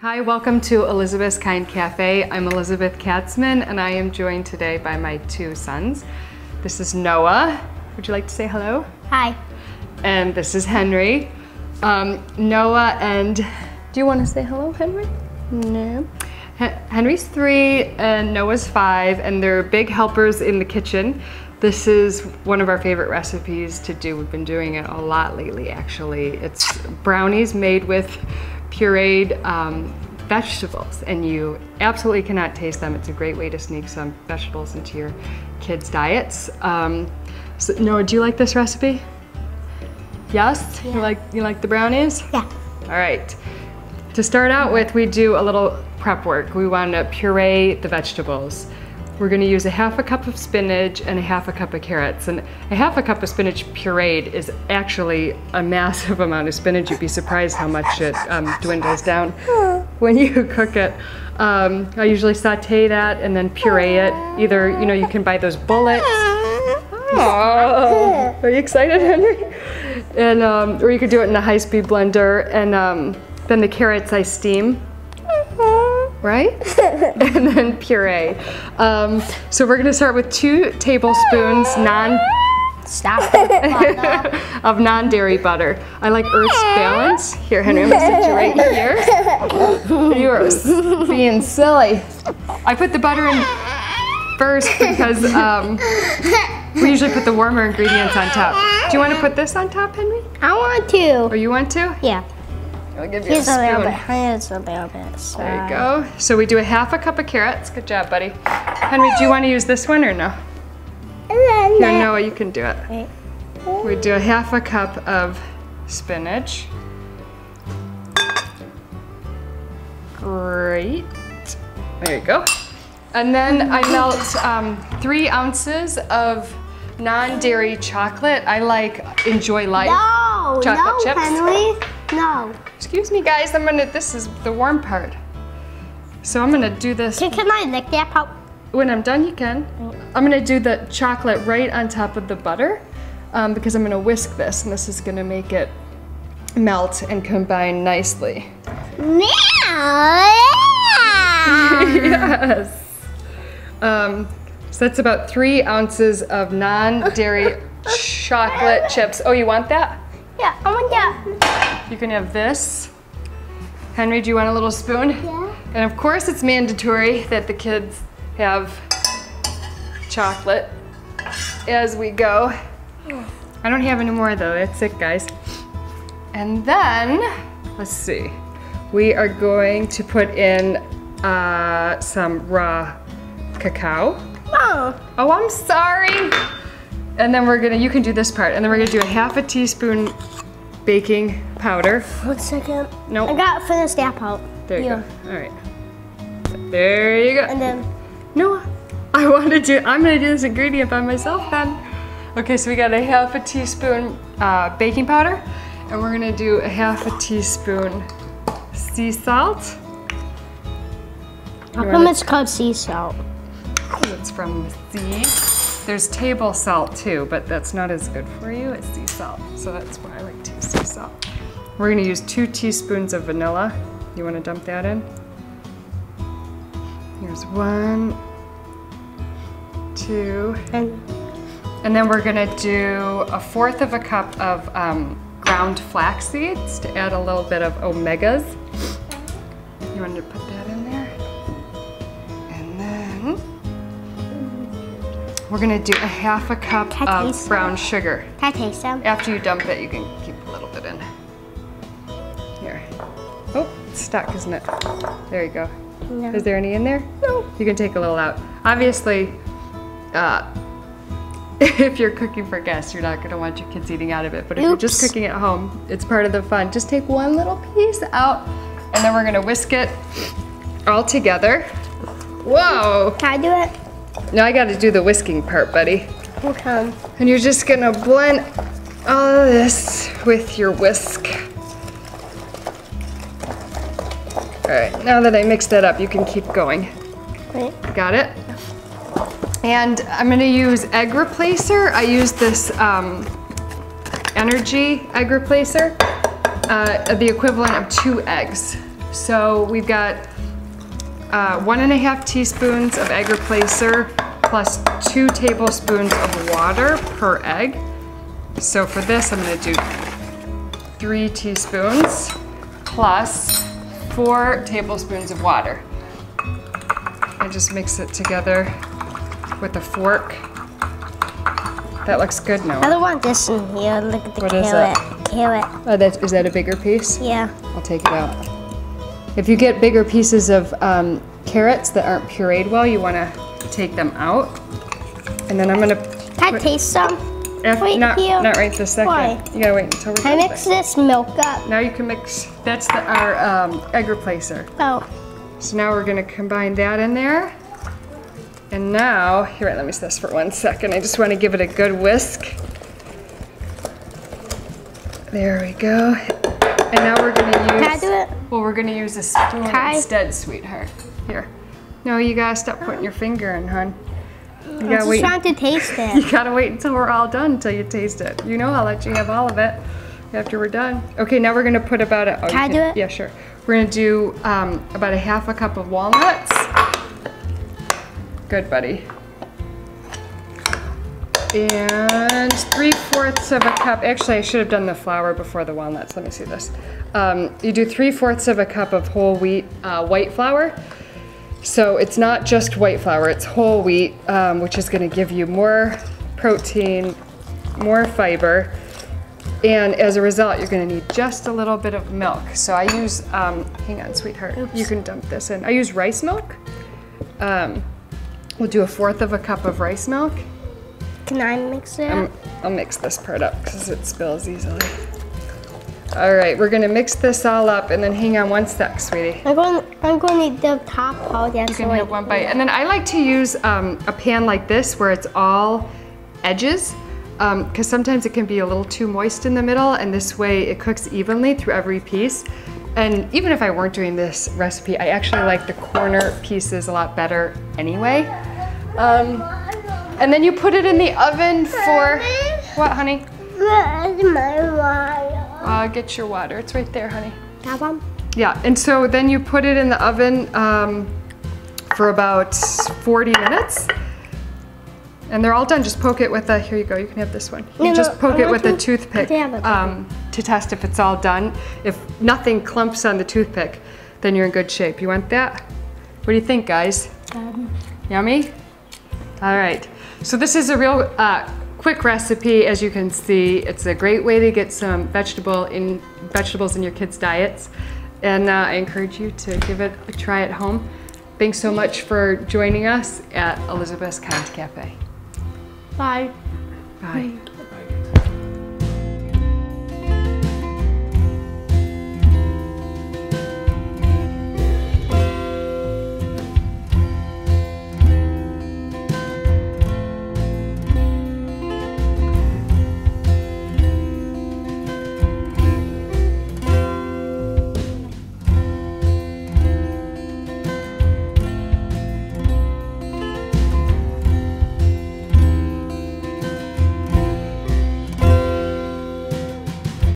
Hi, welcome to Elizabeth's Kind Cafe. I'm Elizabeth Katzman and I am joined today by my two sons. This is Noah. Would you like to say hello? Hi. And this is Henry. Noah and, do you want to say hello, Henry? No. Henry's 3 and Noah's 5, and they're big helpers in the kitchen. This is one of our favorite recipes to do. We've been doing it a lot lately, actually. It's brownies made with pureed vegetables, and you absolutely cannot taste them. It's a great way to sneak some vegetables into your kids' diets. So, Noah, do you like this recipe? Yes? Yeah. You like the brownies? Yeah. All right. To start out with, we do a little prep work. We want to puree the vegetables. We're going to use a half a cup of spinach and a half a cup of carrots. And a half a cup of spinach pureed is actually a massive amount of spinach. You'd be surprised how much it dwindles down when you cook it. I usually saute that and then puree it. Either, you can buy those bullets. Oh, are you excited, Henry? And or you could do it in a high-speed blender. And then the carrots I steam. Right? And then puree. So we're gonna start with 2 tablespoons of non-dairy butter. I like Earth's Balance. Here, Henry, I'm gonna sit you right here. You are being silly. I put the butter in first because we usually put the warmer ingredients on top. Do you want to put this on top, Henry? I want to. Or you want to? Yeah. I'll give you a spoon. A little bit. So. There you go. So we do a half a cup of carrots. Good job, buddy. Henry, do you want to use this one or no? Here, Noah, you can do it. Right. We do a half a cup of spinach. Great. There you go. And then I melt 3 ounces of non-dairy chocolate. I like Enjoy Life chocolate chips. Henry. No. Excuse me, guys. This is the warm part. So I'm gonna do this. Can I lick that part? When I'm done, you can. I'm gonna do the chocolate right on top of the butter because I'm gonna whisk this, and this is gonna make it melt and combine nicely. Yes. So that's about 3 ounces of non-dairy chocolate chips. Oh, you want that? Yeah, I want that. You can have this. Henry, do you want a little spoon? Yeah. And of course it's mandatory that the kids have chocolate as we go. I don't have any more though, that's it, guys. And then, let's see. We are going to put in some raw cacao. Oh, I'm sorry. And then you can do this part. And then we're gonna do a half a teaspoon baking powder. 1 second. Nope. I got to finish that part. There you go. All right. There you go. And then. No, I'm gonna do this ingredient by myself then. Okay, so we got a half a teaspoon baking powder, and we're gonna do a half a teaspoon sea salt. How come it's called sea salt? It's from the sea. There's table salt too, but that's not as good for you as sea salt. So that's why I like to use sea salt. We're gonna use 2 teaspoons of vanilla. You wanna dump that in? Here's 1, 2. And then we're gonna do 1/4 of a cup of ground flax seeds to add a little bit of omegas. You want to put that in there? And then we're gonna do a half a cup of brown sugar. Can I taste them? After you dump it, you can keep a little bit in. Here. Oh, it's stuck, isn't it? There you go. No. Is there any in there? No. You can take a little out. Obviously, if you're cooking for guests, you're not gonna want your kids eating out of it. But if you're just cooking at home, it's part of the fun. Just take 1 little piece out, and then we're gonna whisk it all together. Whoa! Can I do it? Now I gotta do the whisking part, buddy. Okay. And you're just gonna blend all of this with your whisk. All right, now that I mixed that up, you can keep going. Wait. Got it? And I'm gonna use egg replacer. I use this energy egg replacer, the equivalent of 2 eggs. So we've got 1.5 teaspoons of egg replacer plus 2 tablespoons of water per egg. So for this, I'm gonna do 3 teaspoons plus 4 tablespoons of water. I just mix it together with a fork. That looks good, Noah. I don't want this in here. Look at the What carrot. is that? Carrot. Oh, is that a bigger piece? Yeah. I'll take it out. If you get bigger pieces of carrots that aren't pureed well, you want to take them out. And then I'm going to Can I taste some? Wait, not here. right this second. Why? You gotta wait until we're Can I done mix with this milk up? it. Now you can mix. That's our egg replacer. Oh. So now we're gonna combine that in there. And now, here, let me see this for 1 second. I just want to give it a good whisk. There we go. And now we're gonna use. Can I do it? Well, we're gonna use a spoon Can I? instead, sweetheart. Here. No, you gotta stop putting your finger in, hon. You I'm gotta just wait. trying to taste You it. gotta wait until we're all done until you taste it. You know, I'll let you have all of it after we're done. Okay, now we're gonna put about a. Oh, Can I do it? Yeah, sure. We're gonna do about 1/2 cup of walnuts. Good, buddy. And 3/4 of a cup. Actually, I should have done the flour before the walnuts. Let me see this. You do 3/4 of a cup of whole wheat white flour. So it's not just white flour, it's whole wheat, which is gonna give you more protein, more fiber, and as a result, you're gonna need just a little bit of milk. So I use, hang on, sweetheart, you can dump this in. I use rice milk. We'll do 1/4 of a cup of rice milk. Can I mix it up? I'll mix this part up because it spills easily. All right, we're gonna mix this all up and then hang on 1 sec, sweetie. I'm going to need the top part. You can have 1 bite. And then I like to use a pan like this where it's all edges because sometimes it can be a little too moist in the middle, and this way it cooks evenly through every piece. And even if I weren't doing this recipe, I actually like the corner pieces a lot better anyway. And then you put it in the oven for, what, honey? Where's my water? Get your water, it's right there, honey. That one? Yeah, and so then you put it in the oven for about 40 minutes. And they're all done. Just poke it with a, here you go, you can have this one. You just poke it with a toothpick to test if it's all done. If nothing clumps on the toothpick, then you're in good shape. You want that? What do you think, guys? Yummy? All right, so this is a real quick recipe. As you can see, it's a great way to get some vegetables in your kids' diets. And I encourage you to give it a try at home. Thanks so much for joining us at Elizabeth's Kind Cafe. Bye. Bye.